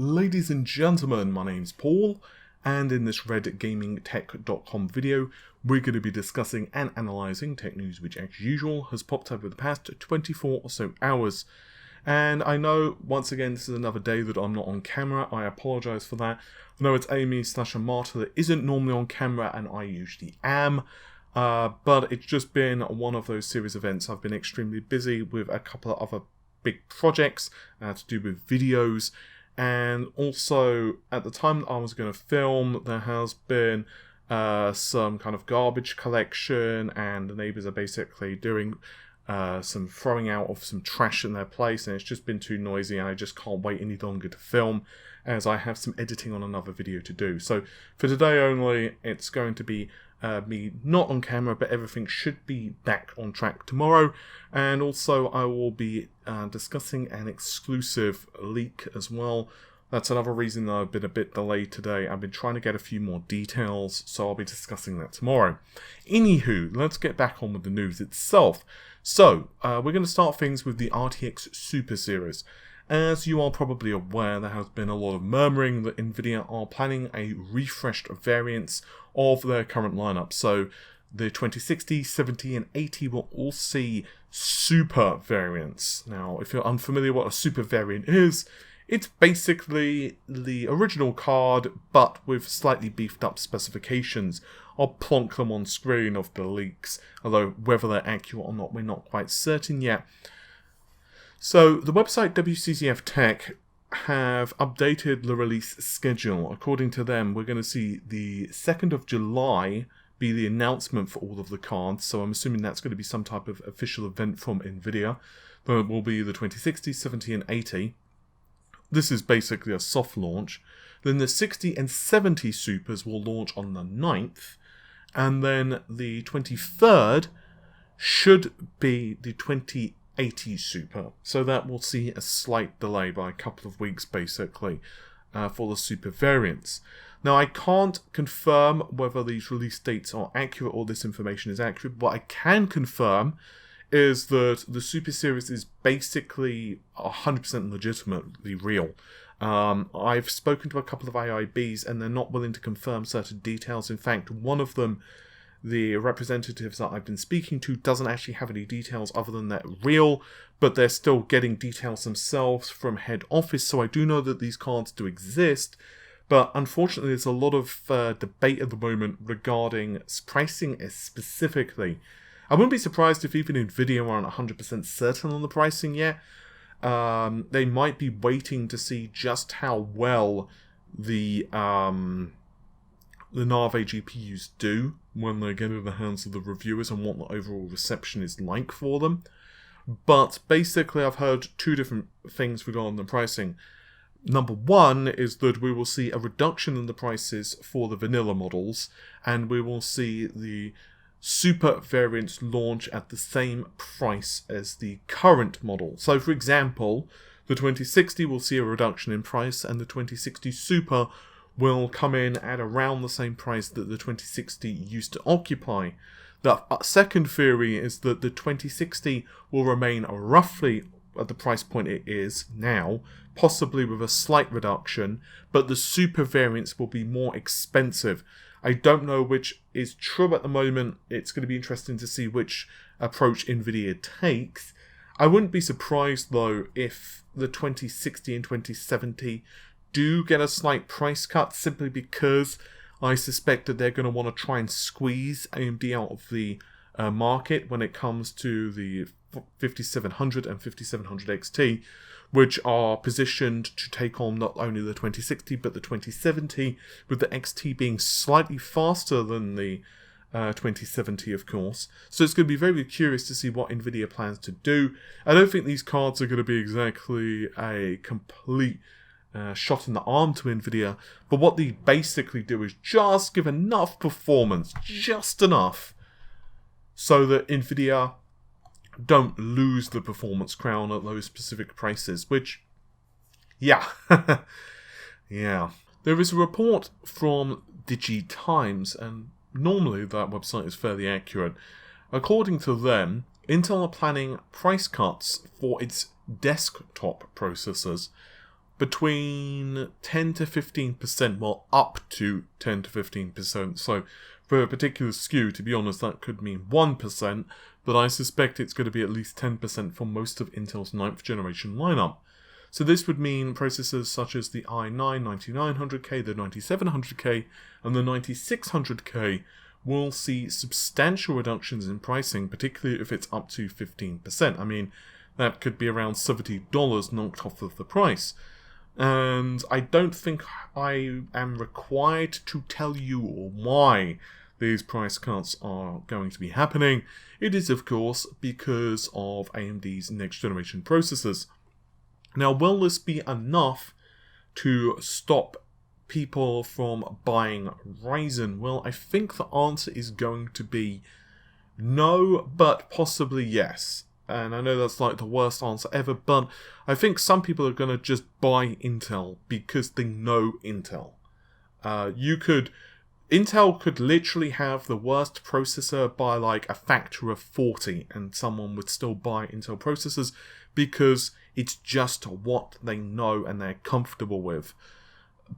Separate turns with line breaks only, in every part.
Ladies and gentlemen, my name's Paul, and in this redgamingtech.com video, we're going to be discussing and analysing tech news which, as usual, has popped up over the past 24 or so hours. And I know, once again, this is another day that I'm not on camera. I apologise for that. I know it's Amy/Marta that isn't normally on camera, and I usually am. But it's just been one of those series of events. I've been extremely busy with a couple of other big projects to do with videos. And also, at the time that I was going to film, there has been some kind of garbage collection, and the neighbours are basically doing some throwing out of some trash in their place, and it's just been too noisy, and I just can't wait any longer to film, as I have some editing on another video to do. So, for today only, it's going to be me not on camera, but everything should be back on track tomorrow. And also I will be discussing an exclusive leak as well. That's another reason that I've been a bit delayed today. I've been trying to get a few more details, so I'll be discussing that tomorrow. Anywho, let's get back on with the news itself. So, we're going to start things with the RTX Super series. As you are probably aware, there has been a lot of murmuring that Nvidia are planning a refreshed variants of their current lineup. So the 2060, 70 and 80 will all see Super variants. Now, if you're unfamiliar what a Super variant is, it's basically the original card, but with slightly beefed up specifications. I'll plonk them on screen of the leaks, although whether they're accurate or not, we're not quite certain yet. So, the website WCCF Tech have updated the release schedule. According to them, we're going to see the 2nd of July be the announcement for all of the cards, so I'm assuming that's going to be some type of official event from Nvidia. There will be the 2060, 70 and 80. This is basically a soft launch. Then the 60 and 70 Supers will launch on the 9th, and then the 23rd should be the 2080 Super, so that will see a slight delay by a couple of weeks basically for the Super variants. Now, I can't confirm whether these release dates are accurate or this information is accurate, but what I can confirm is that the Super series is basically 100% legitimately real. I've spoken to a couple of IIBs and they're not willing to confirm certain details. In fact, one of them, the representatives that I've been speaking to, doesn't actually have any details other than they're real, but they're still getting details themselves from head office, so I do know that these cards do exist, but unfortunately there's a lot of debate at the moment regarding pricing specifically. I wouldn't be surprised if even Nvidia aren't 100% certain on the pricing yet. They might be waiting to see just how well the Navi GPUs do when they get in the hands of the reviewers and what the overall reception is like for them. But basically, I've heard two different things regarding the pricing. Number one is that we will see a reduction in the prices for the vanilla models, and we will see the Super variants launch at the same price as the current model. So, for example, the 2060 will see a reduction in price, and the 2060 Super will come in at around the same price that the 2060 used to occupy. The second theory is that the 2060 will remain roughly at the price point it is now, possibly with a slight reduction, but the Super variants will be more expensive. I don't know which is true at the moment. It's going to be interesting to see which approach Nvidia takes. I wouldn't be surprised, though, if the 2060 and 2070 do get a slight price cut, simply because I suspect that they're going to want to try and squeeze AMD out of the market when it comes to the 5700 and 5700 XT, which are positioned to take on not only the 2060 but the 2070, with the XT being slightly faster than the 2070, of course. So it's going to be very curious to see what Nvidia plans to do. I don't think these cards are going to be exactly a complete shot in the arm to Nvidia, but what they basically do is just give enough performance, just enough, so that Nvidia don't lose the performance crown at those specific prices, which, yeah. Yeah. There is a report from DigiTimes, and normally that website is fairly accurate. According to them, Intel are planning price cuts for its desktop processors. between 10 to 15%, well, up to 10 to 15%. So for a particular SKU, to be honest, that could mean 1%, but I suspect it's going to be at least 10% for most of Intel's 9th generation lineup. So this would mean processors such as the i9-9900K, the 9700K, and the 9600K will see substantial reductions in pricing, particularly if it's up to 15%. I mean, that could be around $70 knocked off of the price. And I don't think I am required to tell you why these price cuts are going to be happening. It is, of course, because of AMD's next generation processors. Now, will this be enough to stop people from buying Ryzen? Well, I think the answer is going to be no, but possibly yes. And I know that's like the worst answer ever, but I think some people are going to just buy Intel because they know Intel. Intel could literally have the worst processor by like a factor of 40 and someone would still buy Intel processors because it's just what they know and they're comfortable with.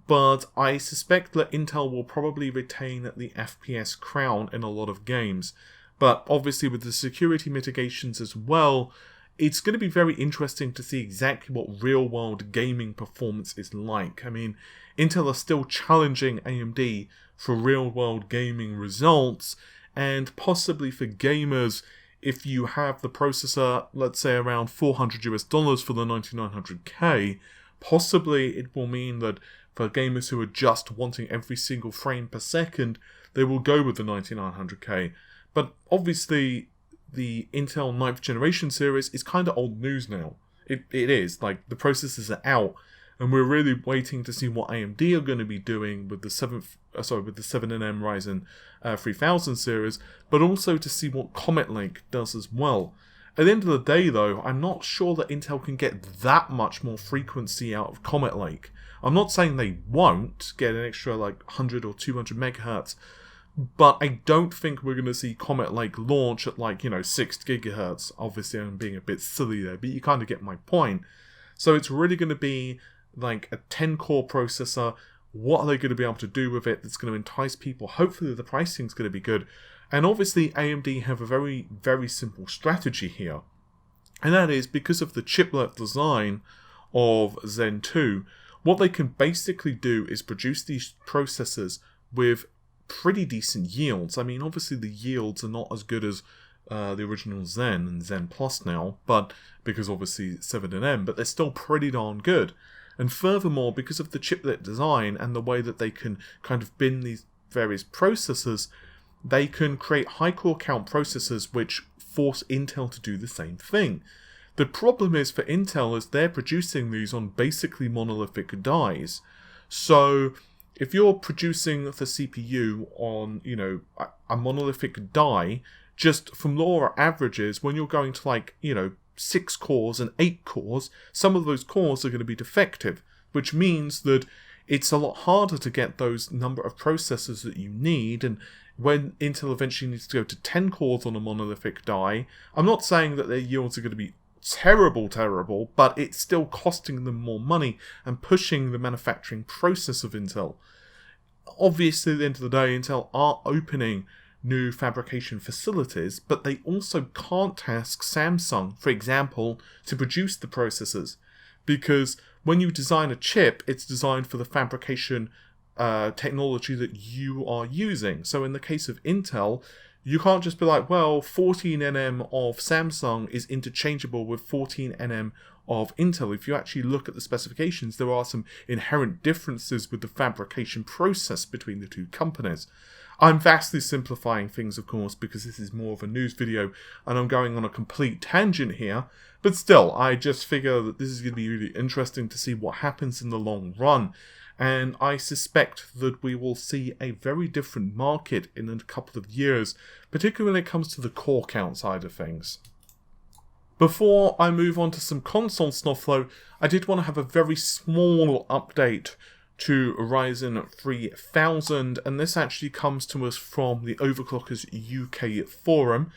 But I suspect that Intel will probably retain the FPS crown in a lot of games. But obviously with the security mitigations as well, it's going to be very interesting to see exactly what real-world gaming performance is like. I mean, Intel are still challenging AMD for real-world gaming results, and possibly for gamers, if you have the processor, let's say around $400 for the 9900K, possibly it will mean that for gamers who are just wanting every single frame per second, they will go with the 9900K. But obviously, the Intel 9th generation series is kind of old news now. It is, like, the processors are out, and we're really waiting to see what AMD are going to be doing with the 7nm Ryzen 3000 series, but also to see what Comet Lake does as well. At the end of the day, though, I'm not sure that Intel can get that much more frequency out of Comet Lake. I'm not saying they won't get an extra, like, 100 or 200 megahertz, but I don't think we're going to see Comet Lake launch at, like, 6 gigahertz. Obviously, I'm being a bit silly there, but you kind of get my point. So it's really going to be, like, a 10-core processor. What are they going to be able to do with it that's going to entice people? Hopefully the pricing's going to be good. And obviously AMD have a very, very simple strategy here. And that is, because of the chiplet design of Zen 2, what they can basically do is produce these processors with pretty decent yields. I mean, obviously the yields are not as good as the original Zen and Zen Plus now, but because obviously 7nm, but they're still pretty darn good. And furthermore, because of the chiplet design and the way that they can kind of bin these various processors, they can create high core count processors which force Intel to do the same thing. The problem is for Intel is they're producing these on basically monolithic dies. So if you're producing the CPU on, a monolithic die, just from lower averages, when you're going to 6 cores and 8 cores, some of those cores are going to be defective, which means that it's a lot harder to get those number of processors that you need. And when Intel eventually needs to go to 10 cores on a monolithic die, I'm not saying that their yields are going to be terrible, but it's still costing them more money and pushing the manufacturing process of Intel. Obviously, at the end of the day, Intel are opening new fabrication facilities, but they also can't task Samsung, for example, to produce the processors. Because when you design a chip, it's designed for the fabrication technology that you are using. So in the case of Intel, you can't just be like, well, 14nm of Samsung is interchangeable with 14nm of Intel. If you actually look at the specifications, there are some inherent differences with the fabrication process between the two companies. I'm vastly simplifying things, of course, because this is more of a news video and I'm going on a complete tangent here. But still, I just figure that this is going to be really interesting to see what happens in the long run. And I suspect that we will see a very different market in a couple of years, particularly when it comes to the core count side of things. Before I move on to some console stuff though, I did want to have a very small update to Ryzen 3000, and this actually comes to us from the Overclockers UK forum.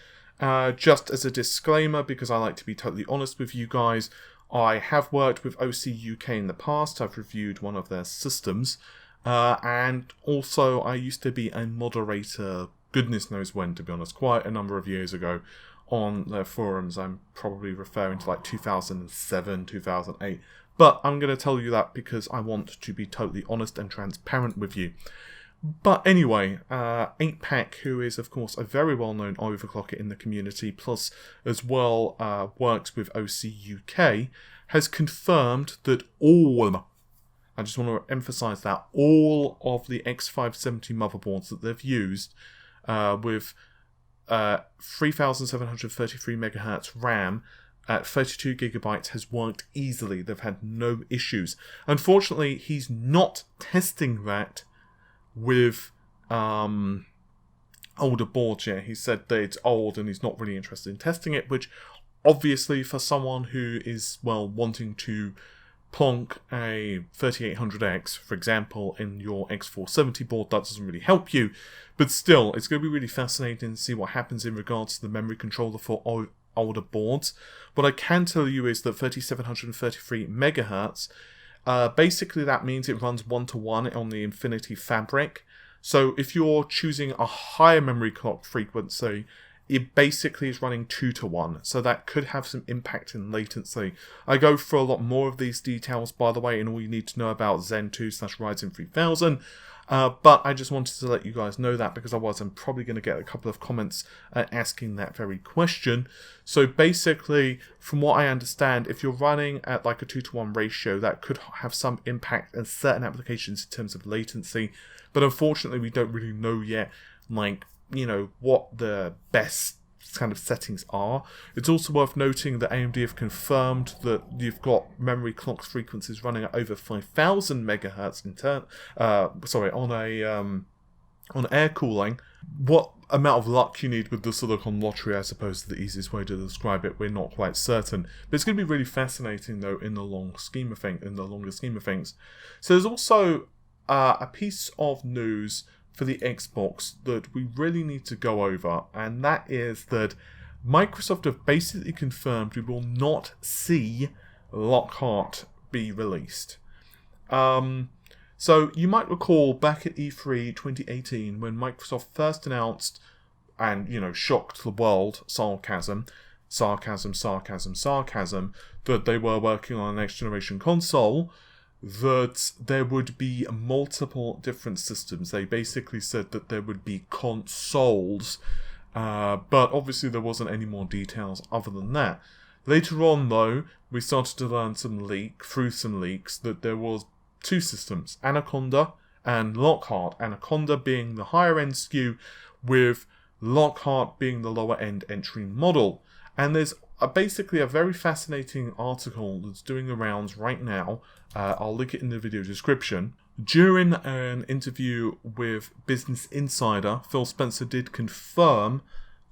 Just as a disclaimer, because I like to be totally honest with you guys, I have worked with OC UK in the past. I've reviewed one of their systems. And also, I used to be a moderator, goodness knows when, to be honest, quite a number of years ago on their forums. I'm probably referring to like 2007, 2008. But I'm going to tell you that because I want to be totally honest and transparent with you. But anyway, 8pack, who is of course a very well-known overclocker in the community, plus as well works with OC UK, has confirmed that all, I just want to emphasize that, all of the X570 motherboards that they've used with 3733 MHz RAM at 32GB has worked easily. They've had no issues. Unfortunately, he's not testing that with older boards yet. He said that it's old and he's not really interested in testing it, which obviously for someone who is, well, wanting to plonk a 3800X, for example, in your X470 board, that doesn't really help you. But still, it's going to be really fascinating to see what happens in regards to the memory controller for older boards. What I can tell you is that 3733 MHz, basically that means it runs 1-to-1 on the Infinity Fabric. So if you're choosing a higher memory clock frequency, it basically is running 2-to-1, so that could have some impact in latency. I go through a lot more of these details, by the way, in all you need to know about Zen 2/Ryzen 3000, but I just wanted to let you guys know that, because otherwise I'm probably going to get a couple of comments asking that very question. So basically, from what I understand, if you're running at like a 2-to-1 ratio, that could have some impact in certain applications in terms of latency, but unfortunately we don't really know yet, like, you know, what the best kind of settings are. It's also worth noting that AMD have confirmed that you've got memory clock frequencies running at over 5000 MHz on air cooling. What amount of luck you need with the silicon lottery, I suppose, is the easiest way to describe it. We're not quite certain, but it's going to be really fascinating though in the longer scheme of things. So there's also a piece of news for the Xbox that we really need to go over, and that is that Microsoft have basically confirmed we will not see Lockhart be released. So you might recall back at E3 2018 when Microsoft first announced and, you know, shocked the world, sarcasm, that they were working on a next generation console, that there would be multiple different systems. They basically said that there would be consoles, but obviously there wasn't any more details other than that. Later on, though, we started to learn through some leaks, that there was two systems, Anaconda and Lockhart. Anaconda being the higher end SKU, with Lockhart being the lower end entry model. And there's basically a very fascinating article that's doing the rounds right now. I'll link it in the video description. During an interview with Business Insider, Phil Spencer did confirm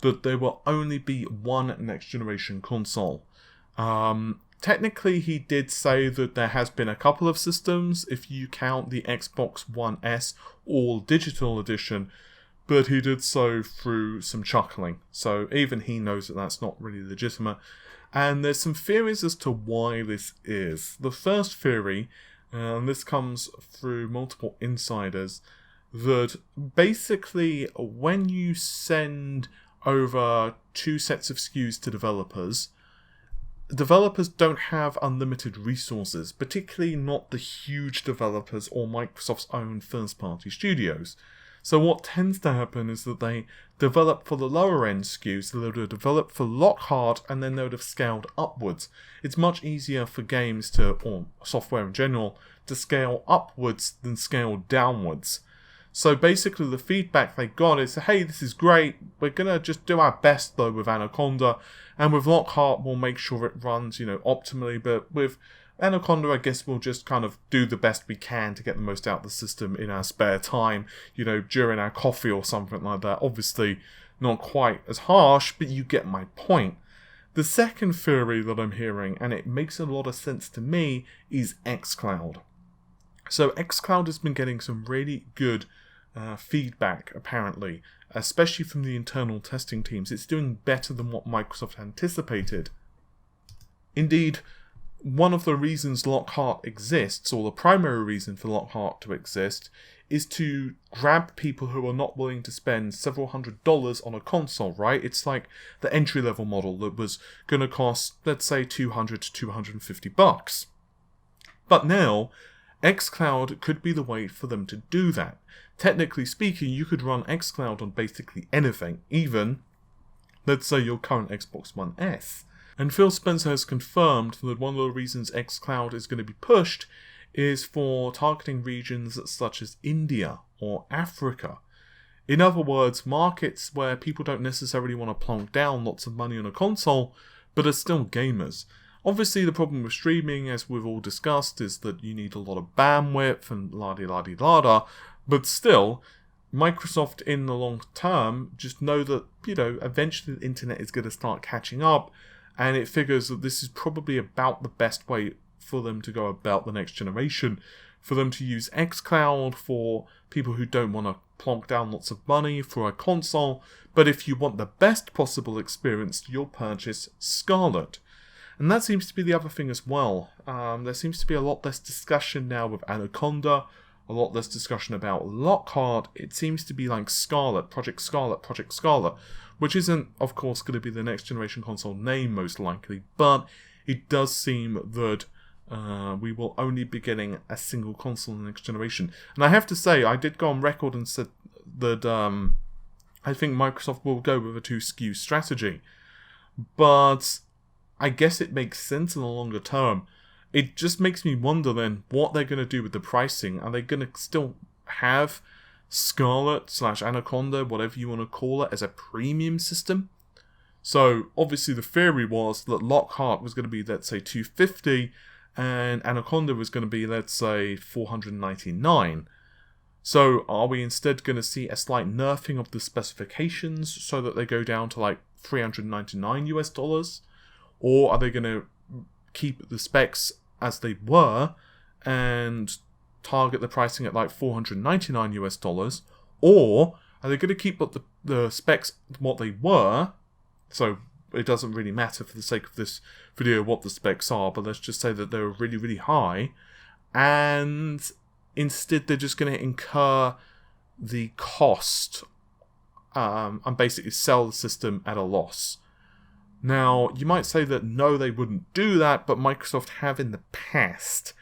that there will only be one next generation console. Technically, he did say that there has been a couple of systems, if you count the Xbox One S All Digital Edition, but he did so through some chuckling. So even he knows that that's not really legitimate. And there's some theories as to why this is. The first theory, and this comes through multiple insiders, that basically when you send over two sets of SKUs to developers don't have unlimited resources, particularly not the huge developers or Microsoft's own first-party studios. So what tends to happen is that they develop for the lower end SKUs, so they would have developed for Lockhart and then they would have scaled upwards. It's much easier for games or software in general, to scale upwards than scale downwards. So basically the feedback they got is, hey, this is great, we're going to just do our best though with Anaconda, and with Lockhart we'll make sure it runs, you know, optimally, but with Anaconda, I guess we'll just kind of do the best we can to get the most out of the system in our spare time, you know, during our coffee or something like that. Obviously, not quite as harsh, but you get my point. The second theory that I'm hearing, and it makes a lot of sense to me, is Xcloud. So Xcloud has been getting some really good feedback, apparently, especially from the internal testing teams. It's doing better than what Microsoft anticipated. Indeed, one of the reasons Lockhart exists, or the primary reason for Lockhart to exist, is to grab people who are not willing to spend several $100s on a console, right? It's like the entry-level model that was going to cost, let's say, $200 to $250. But now, Xcloud could be the way for them to do that. Technically speaking, you could run Xcloud on basically anything, even, let's say, your current Xbox One S. And Phil Spencer has confirmed that one of the reasons Xcloud is going to be pushed is for targeting regions such as India or Africa. In other words, markets where people don't necessarily want to plonk down lots of money on a console, but are still gamers. Obviously, the problem with streaming, as we've all discussed, is that you need a lot of bandwidth and la-di-la-di-la-da, but still, Microsoft in the long term just know that, eventually the internet is going to start catching up, and it figures that this is probably about the best way for them to go about the next generation, for them to use Xcloud for people who don't want to plonk down lots of money for a console, but if you want the best possible experience, you'll purchase Scarlett. And that seems to be the other thing as well. There seems to be a lot less discussion now with Anaconda, a lot less discussion about Lockhart. It seems to be like Scarlett, Project Scarlett, which isn't, of course, going to be the next generation console name most likely, but it does seem that we will only be getting a single console in the next generation. And I have to say, I did go on record and said that I think Microsoft will go with a 2 SKU strategy. But I guess it makes sense in the longer term. It just makes me wonder then what they're going to do with the pricing. Are they going to still have Scarlett / Anaconda, whatever you want to call it, as a premium system? So obviously the theory was that Lockhart was going to be, let's say, $250, and Anaconda was going to be, let's say, $499. So are we instead going to see a slight nerfing of the specifications so that they go down to like $399 US? Or are they going to keep the specs as they were and target the pricing at like $499 US? Or are they going to keep the specs what they were? So it doesn't really matter for the sake of this video what the specs are, but let's just say that they're really, really high, and instead they're just going to incur the cost and basically sell the system at a loss. Now, you might say that no, they wouldn't do that, but Microsoft have in the past.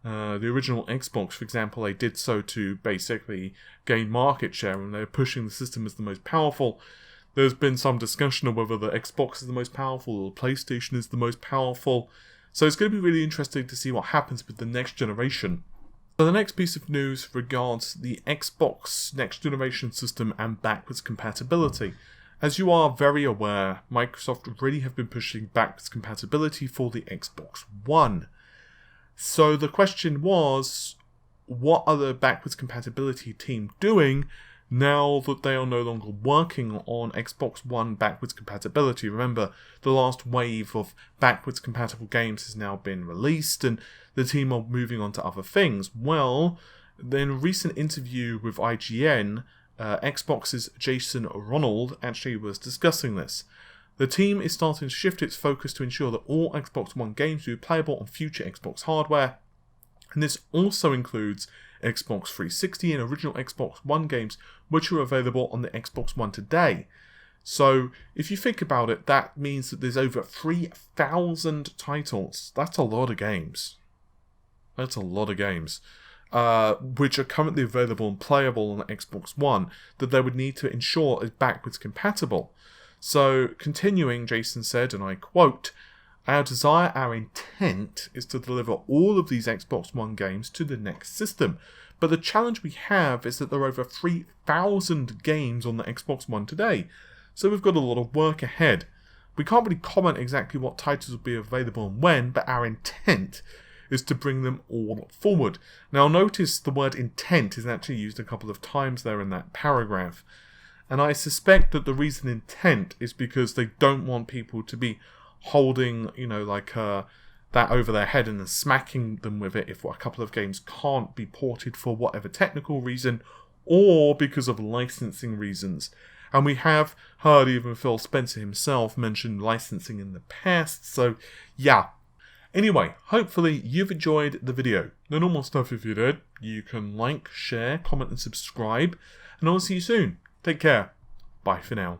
The original Xbox, for example, they did so to basically gain market share, and they're pushing the system as the most powerful. There's been some discussion of whether the Xbox is the most powerful or the PlayStation is the most powerful. So it's going to be really interesting to see what happens with the next generation. So the next piece of news regards the Xbox next generation system and backwards compatibility. As you are very aware, Microsoft really have been pushing backwards compatibility for the Xbox One. So the question was, what are the backwards compatibility team doing now that they are no longer working on Xbox One backwards compatibility? Remember, the last wave of backwards compatible games has now been released and the team are moving on to other things. Well, in a recent interview with IGN, Xbox's Jason Ronald actually was discussing this. The team is starting to shift its focus to ensure that all Xbox One games will be playable on future Xbox hardware, and this also includes Xbox 360 and original Xbox One games which are available on the Xbox One today. So if you think about it, that means that there's over 3,000 titles. That's a lot of games. That's a lot of games. Which are currently available and playable on the Xbox One, that they would need to ensure is backwards compatible. So, continuing, Jason said, and I quote, our intent is to deliver all of these Xbox One games to the next system. But the challenge we have is that there are over 3,000 games on the Xbox One today. So we've got a lot of work ahead. We can't really comment exactly what titles will be available and when, but our intent is to bring them all forward. Now notice the word intent is actually used a couple of times there in that paragraph. And I suspect that the reason intent is because they don't want people to be holding, that over their head and then smacking them with it if a couple of games can't be ported for whatever technical reason or because of licensing reasons. And we have heard even Phil Spencer himself mention licensing in the past, so yeah. Anyway, hopefully you've enjoyed the video. The normal stuff if you did. You can like, share, comment and subscribe. And I'll see you soon. Take care. Bye for now.